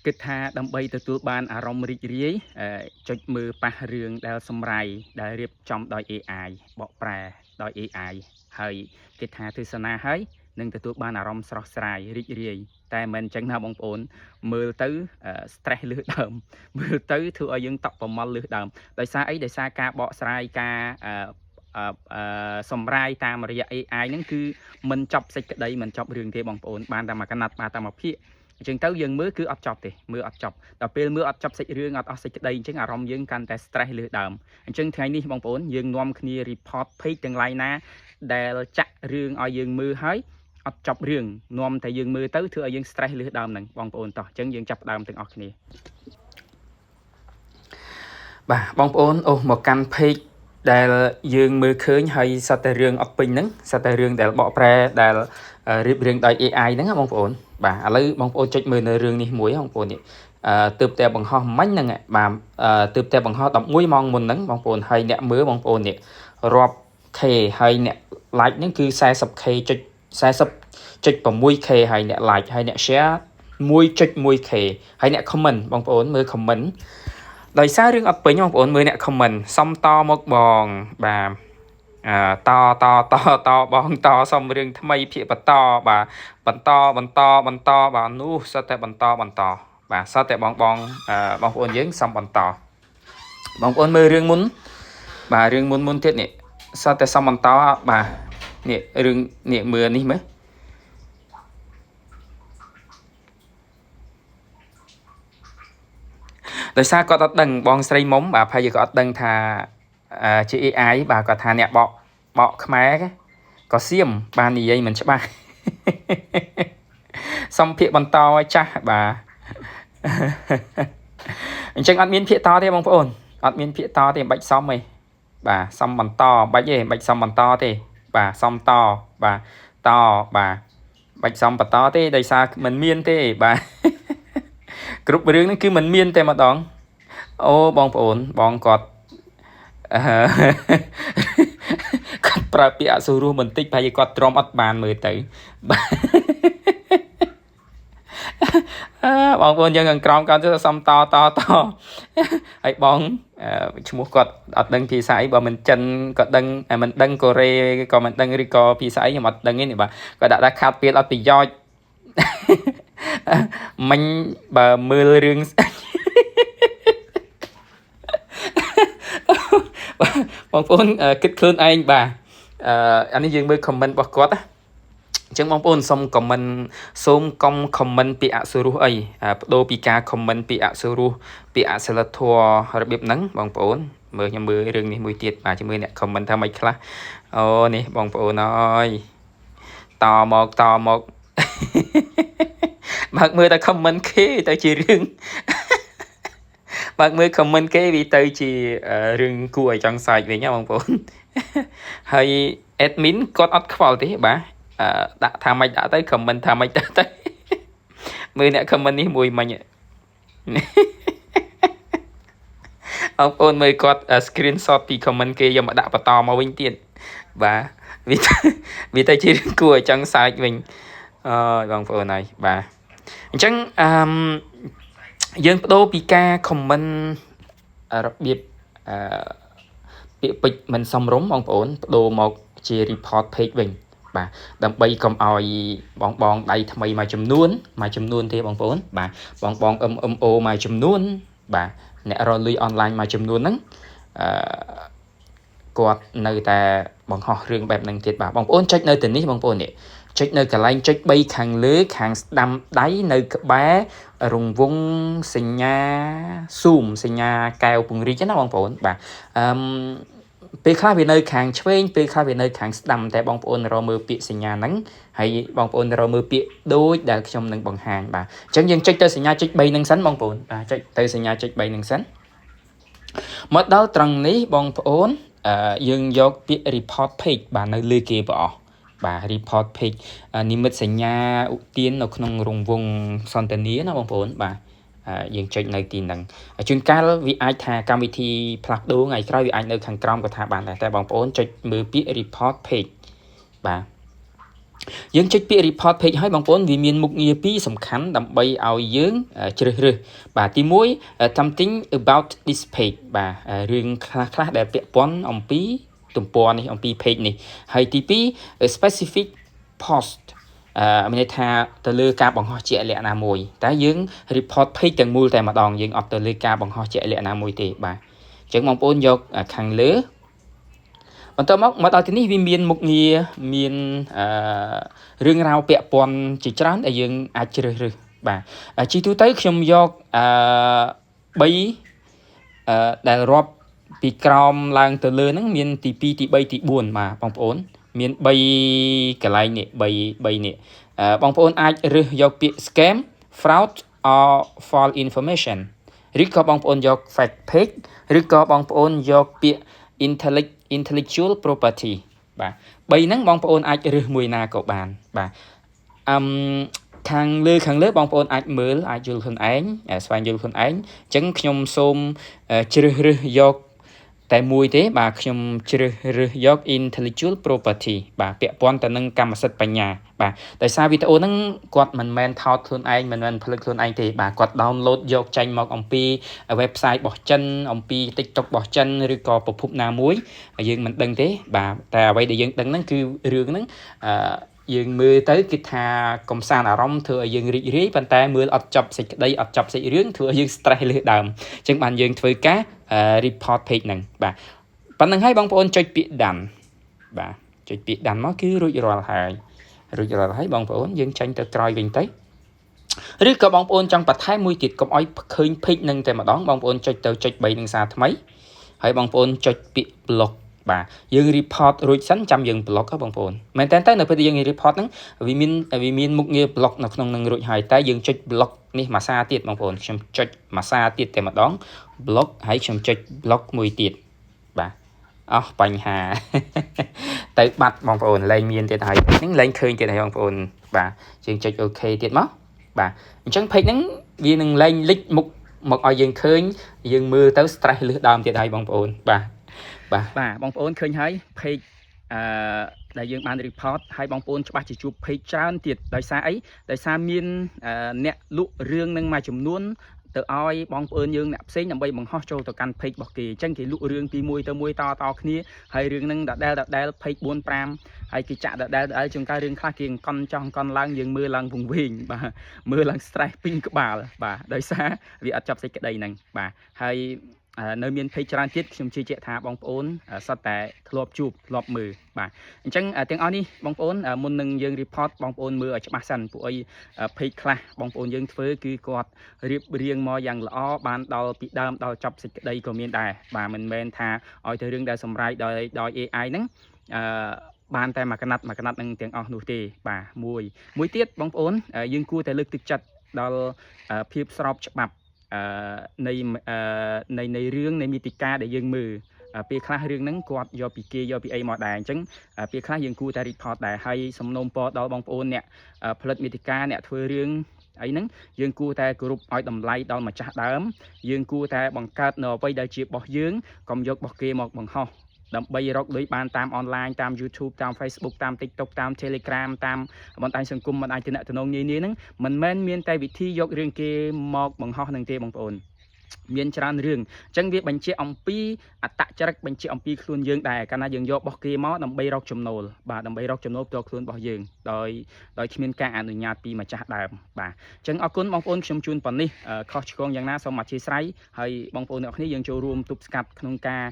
គិតថាដើម្បីទទួលបានអារម្មណ៍រីករាយចុចមើលប៉ះរឿងដែលសម្រាយដែលរៀបចំដោយ AI បកប្រែដោយ AI ហើយគិតថាទស្សនាហើយនឹងទទួលបានអារម្មណ៍ស្រស់ស្រាយរីករាយតែមិនអញ្ចឹងណាបងប្អូនមើលទៅ stress លើសដើមមើលទៅធ្វើឲ្យយើងតក់ប្រមល់លើសដើមដោយសារអីដោយសារការបកស្រាយការសម្រាយតាមរយៈ AI ហ្នឹងគឺមិនចប់សេចក្តីមិនចប់រឿងទេបងប្អូនបានតែមកកណាត់បានតែមកភាគអញ្ចឹងទៅយើងមើលគឺអត់ចប់ទេមើលអត់ចប់ដល់ពេលមើលអត់ចប់សាច់រឿងអត់អស់សេចក្តីអញ្ចឹងអារម្មណ៍យើងកាន់តែ stress លើសដើមអញ្ចឹងថ្ងៃនេះបងប្អូនយើងនាំគ្នា report page ទាំង lain ណាដែលចាក់រឿងឲ្យយើងមើលហើយអត់ចប់រឿងនាំតែយើងមើលទៅធ្វើឲ្យយើង stress លើសដើមហ្នឹងបងប្អូនតោះអញ្ចឹងយើងចាប់ផ្ដើមទាំងអស់គ្នាបាទបងប្អូនអូមកកាន់ page ដែលយើងមើលឃើញហើយសត្វតែរឿងអត់ពេញហ្នឹងសត្វតែរឿងដែលបកប្រែដែលរៀបរៀងដោយ AI ហ្នឹងណាបងប្អូនបាទឥឡូវបងប្អូនចុចមើលនៅរឿងនេះមួយបងប្អូននេះទើបតែបង្ហោះមិញហ្នឹងបាទទើបតែបង្ហោះ11ម៉ោងមុនហ្នឹងបងប្អូនហើយអ្នកមើលបងប្អូននេះរាប់ K ហើយអ្នក like ហ្នឹងគឺ 40K ចុច 40.6K ហើយអ្នក like ហើយអ្នក share 1.1K ហើយអ្នក comment បងប្អូនមើល comment ដោយសាររឿងអត់ពេញបងប្អូនមើលអ្នក comment សំតមកបងបាទតបងតសុំរឿងថ្មីភាគបន្តបាទបន្តបាទនោះសិតតែបន្តបាទសិតតែបងប្អូនយើងសុំបន្តបងប្អូនមើលរឿងមុនបាទរឿងមុនទៀតនេះសិតតែសុំបន្តបាទនេះរឿងនេះមើលនេះមើលដោយសារគាត់អត់ដឹងបងស្រីមុំបាទប្រហែលជាគាត់អត់ដឹងថាជា AI បាទគាត់ថាអ្នកបកខ្មែរក៏សៀមបាននិយាយមិនច្បាស់សំភាកបន្តឲ្យចាស់បាទអញ្ចឹងអត់មានភាកតទេបងប្អូនអត់មានភាកតទេមិនបាច់សំទេបាទសំបន្តមិនបាច់ទេមិនបាច់សំបន្តទេបាទសំតបាទតបាទបាច់សំបន្តទេដោយសារមិនមានទេបាទគ្រប់រឿងហ្នឹងគឺមិនមានតែម្ដងអូបងប្អូនបងគាត់គាត់ប្រើពាក្យអសុរោះបន្តិចប្រហែលជាគាត់ទ្រាំអត់បានមើលទៅបងប្អូនយើងខាងក្រោមគាត់សំតហើយបងឈ្មោះគាត់អត់ដឹងភាសាអីបើមិនចិនក៏ដឹងមិនដឹងកូរ៉េក៏មិនដឹងឬក៏ភាសាអីខ្ញុំអត់ដឹងទេបាទគាត់ដាក់ខាត់ពេលអត់ប្រយោជន៍មិញបើមើលរឿងបងប្អូនគិតខ្លួនឯងបាទអានេះយើងមើល comment របស់គាត់ណាអញ្ចឹងបងប្អូនសូមកុំខមមិនពាក្យអសុរោះអីបដូរពីការខមមិនពាក្យអសុរោះពាក្យអសិលធម៌របៀបហ្នឹងបងប្អូនមើលខ្ញុំមើលរឿងនេះមួយទៀតបាទជាមួយអ្នកខមមិនថាម៉េចខ្លះអូនេះបងប្អូនអើយតមកបើកមើលតែ comment គេទៅជារឿងបើកមើល comment គេវាទៅជារឿងគួរឲ្យចង់សើចវិញណាបងប្អូនហើយ admin គាត់អត់ខ្វល់ទេបាទដាក់ថាម៉េចដាក់ទៅ comment ថាម៉េចទៅមើលអ្នក comment នេះមួយមិញបងប្អូនមើលគាត់ screenshot ពី comment គេយកមកដាក់បន្តមកវិញទៀតបាទវាទៅជារឿងគួរឲ្យចង់សើចវិញអើយបងប្អូនហើយបាទអញ្ចឹងយើងបដូរពីការ comment របៀបពាក្យពេចន៍មិនសមរម្យបងប្អូនបដូរមកជា report page វិញបាទដើម្បីកុំឲ្យបងដៃថ្មីមួយចំនួនទេបងប្អូនបាទបង MMO មួយចំនួនបាទអ្នករកលុយអនឡាញមួយចំនួនហ្នឹងគាត់នៅតែបង្ហោះរឿងបែបហ្នឹងទៀតបាទបងប្អូនចុចនៅទីនេះបងប្អូននេះចុចនៅកន្លែងចុច3ខាងលើខាងស្ដាំដៃនៅក្បែររង្វង់សញ្ញា zoom សញ្ញាកែវពង្រីកណាបងប្អូនបាទពេលខ្លះវានៅខាងឆ្វេងពេលខ្លះវានៅខាងស្ដាំតែបងប្អូនរកមើលពាក្យសញ្ញាហ្នឹងហើយបងប្អូនរកមើលពាក្យដូចដែលខ្ញុំនឹងបង្ហាញបាទអញ្ចឹងយើងចុចទៅសញ្ញាចុច3ហ្នឹងសិនបងប្អូនបាទចុចទៅសញ្ញាចុច3ហ្នឹងសិនមកដល់ត្រង់នេះបងប្អូនយើងយកពាក្យ report page បាទនៅលើគេបងអស់បាទ report page និមិត្តសញ្ញាឧទាននៅក្នុងរង្វង់សន្តានាណាបងប្អូនបាទយើងចុចនៅទីហ្នឹងជួនកាលវាអាចថាកម្មវិធីផ្លាស់ប្ដូរថ្ងៃក្រោយវាអាចនៅខាងក្រោមក៏ថាបានដែរតែបងប្អូនចុចមើលពាក្យ report page បាទ យើងចុចពាក្យ report page ហើយបងប្អូនវាមានមុខងារពីរសំខាន់ដើម្បីឲ្យយើងជ្រើសរើសបាទទី1 something about this page បាទរឿងខ្លះដែលពាក់ព័ន្ធអំពីទំព័រនេះអំពី page នេះហើយទី2 specific post មានន័យថាទៅលើការបង្ហោះជាក់លាក់ណាមួយតែយើង report page ទាំងមូលតែម្ដងយើងអត់ទៅលើការបង្ហោះជាក់លាក់ណាមួយទេបាទអញ្ចឹងបងប្អូនយកខាងលើបន្តមកដល់ទីនេះវាមានមុខងារមានរឿងរ៉ាវពាក់ព័ន្ធជាច្រើនដែលយើងអាចជ្រើសរើសបាទជាទូទៅខ្ញុំយក3ដែលរាប់ពីក្រោមឡើងទៅលើហ្នឹងមានទី2ទី3ទី4បាទបងប្អូនមាន3កន្លែងនេះ3នេះបងប្អូនអាចរើសយកពាក្យ scam fraud or false information ឬក៏បងប្អូនយក fake page ឬក៏បងប្អូនយកពាក្យ intellectual property បាទ3ហ្នឹងបងប្អូនអាចរើសមួយណាក៏បានបាទខាងលើបងប្អូនអាចមើលអាចយល់ខ្លួនឯងស្វែងយល់ខ្លួនឯងអញ្ចឹងខ្ញុំសូមជ្រើសរើសយកតែមួយទេបាទខ្ញុំជ្រើសរើសយក intellectual property បាទពាក់ព័ន្ធទៅនឹងកម្មសិទ្ធិបញ្ញាបាទដោយសារវីដេអូហ្នឹងគាត់មិនមែនថតខ្លួនឯងមិនមែនផលិតខ្លួនឯងទេបាទគាត់ download យកចេញមកអំពី website របស់ចិនអំពី TikTok របស់ចិនឬក៏ប្រភពណាមួយយើងមិនដឹងទេបាទតែអ្វីដែលយើងដឹងហ្នឹងគឺរឿងហ្នឹងយើងមើលទៅគឺថាកំសាន្តអារម្មណ៍ធ្វើឲ្យយើងរីករាយប៉ុន្តែមើលអត់ចប់សេចក្តីអត់ចប់សាច់រឿងធ្វើឲ្យយើង stress លើដើមអញ្ចឹងបានយើងធ្វើការ report page ហ្នឹងបាទប៉ុណ្្នឹងហើយបងប្អូនចុចពាក្យ done បាទចុចពាក្យ done មកគឺរួចរាល់ហើយបងប្អូនយើងចាញ់ទៅក្រោយវិញទៅឬក៏បងប្អូនចង់បន្ថែមមួយទៀតកុំឲ្យឃើញ page ហ្នឹងតែម្ដងបងប្អូនចុចទៅចុច3នឹងសារថ្មីហើយបងប្អូនចុចពាក្យ block បាទយើង report រួចសិនចាំយើង block ហ៎បងប្អូនមែនតើនៅពេលដែលយើង report ហ្នឹងវាមានមុខងារ block នៅក្នុងនឹងរួចហើយតែយើងចុច block នេះមួយសារទៀតបងប្អូនខ្ញុំចុចមួយសារទៀតតែម្ដង block ហើយខ្ញុំចុច block មួយទៀតបាទអស់បញ្ហាទៅបាត់បងប្អូនលែងមានទៀតហើយហ្នឹងលែងឃើញទៀតហើយបងប្អូនបាទយើងចុច OK ទៀតមកបាទអញ្ចឹង page ហ្នឹងវានឹងលែងលេចមុខមកឲ្យយើងឃើញយើងមើលទៅ stress លឺដើមទៀតហើយបងប្អូនបាទបងប្អូនឃើញហើយ page ដែលយើងបាន report ហើយបងប្អូនច្បាស់ជាជួប page ច្រើនទៀតដោយសារអីដោយសារមានអ្នកលក់រឿងនឹងមួយចំនួនទៅឲ្យបងប្អូនយើងអ្នកផ្សេងដើម្បីបង្ហោះចូលទៅកាន់ page របស់គេអញ្ចឹងគេលក់រឿងពីមួយទៅមួយតគ្នាហើយរឿងហ្នឹងដដែល page 4 5ហើយគេចាក់ដដែលជួនកាលរឿងខ្លះគេអង្គន់ឡើងយើងមើលឡើងវង្វេងបាទមើលឡើង stress ពេញក្បាលបាទដោយសារវាអត់ចាប់សេចក្តីហ្នឹងបាទហើយនៅមាន page ច្រើនទៀតខ្ញុំជឿជាក់ថាបងប្អូនសុទ្ធតែធ្លាប់ជួបធ្លាប់មើលបាទអញ្ចឹងទាំងអស់នេះបងប្អូនមុននឹងយើង report បងប្អូនមើលឲ្យច្បាស់សិនពួកអី page ខ្លះបងប្អូនយើងធ្វើគឺគាត់រៀបរៀងមកយ៉ាងល្អបានដល់ពីដើមដល់ចប់សេចក្តីក៏មានដែរបាទមិនមែនថាឲ្យទៅរឿងដែលសម្រេចដោយ AI ហ្នឹងបានតែមួយកណាត់នឹងទាំងអស់នោះទេបាទមួយទៀតបងប្អូនយើងគួរតែលើកទឹកចិត្តដល់ភាពស្របច្បាប់នៃរឿងនៃមាតិកាដែលយើងមើលពេលខ្លះរឿងហ្នឹងគាត់យកពីគេយកពីអីមកដែរអញ្ចឹងពេលខ្លះយើងគួរតែ report ដែរហើយសំណូមពរដល់បងប្អូនអ្នកផលិតមាតិកាអ្នកធ្វើរឿងអីហ្នឹងយើងគួរតែគោរពឲ្យតម្លៃដល់ម្ចាស់ដើមយើងគួរតែបង្កើតនៅអ្វីដែលជារបស់យើងកុំយករបស់គេមកបង្ហោះដើម្បីរកលុយបានតាមអនឡាញតាម YouTube តាម Facebook តាម TikTok តាម Telegram តាមបណ្ដាញសង្គមបណ្ដាញទំនាក់ទំនងនានាហ្នឹងមិនមែនមានតែវិធីយករឿងគេមកបង្ហោះនឹងទេបងប្អូនមានច្រើនរឿងអញ្ចឹងវាបញ្ជាក់អំពីអត្តចរិតបញ្ជាក់អំពីខ្លួនយើងដែរកាលណាយើងយករបស់គេមកដើម្បីរកចំណូលបាទដើម្បីរកចំណូលផ្ទាល់ខ្លួនរបស់យើងដោយគ្មានការអនុញ្ញាតពីម្ចាស់ដើមបាទអញ្ចឹងអរគុណបងប្អូនខ្ញុំជូនប៉ុណ្នេះខុសឆ្គងយ៉ាងណាសូមអធិស្ឋានហើយបងប្អូនអ្នកគ្នាយើងចូលរួមទប់ស្កាត់ក្នុងការ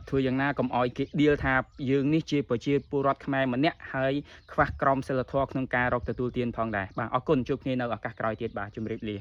ធ្វើយ៉ាងណាកុំឲ្យគេដៀលថាយើងនេះជាប្រជាពលរដ្ឋខ្មែរម្នាក់ហើយខ្វះក្រមសីលធម៌ក្នុងការរកទទួលទានផងដែរបាទអរគុណជួបគ្នានៅឱកាសក្រោយទៀតបាទជម្រាបលា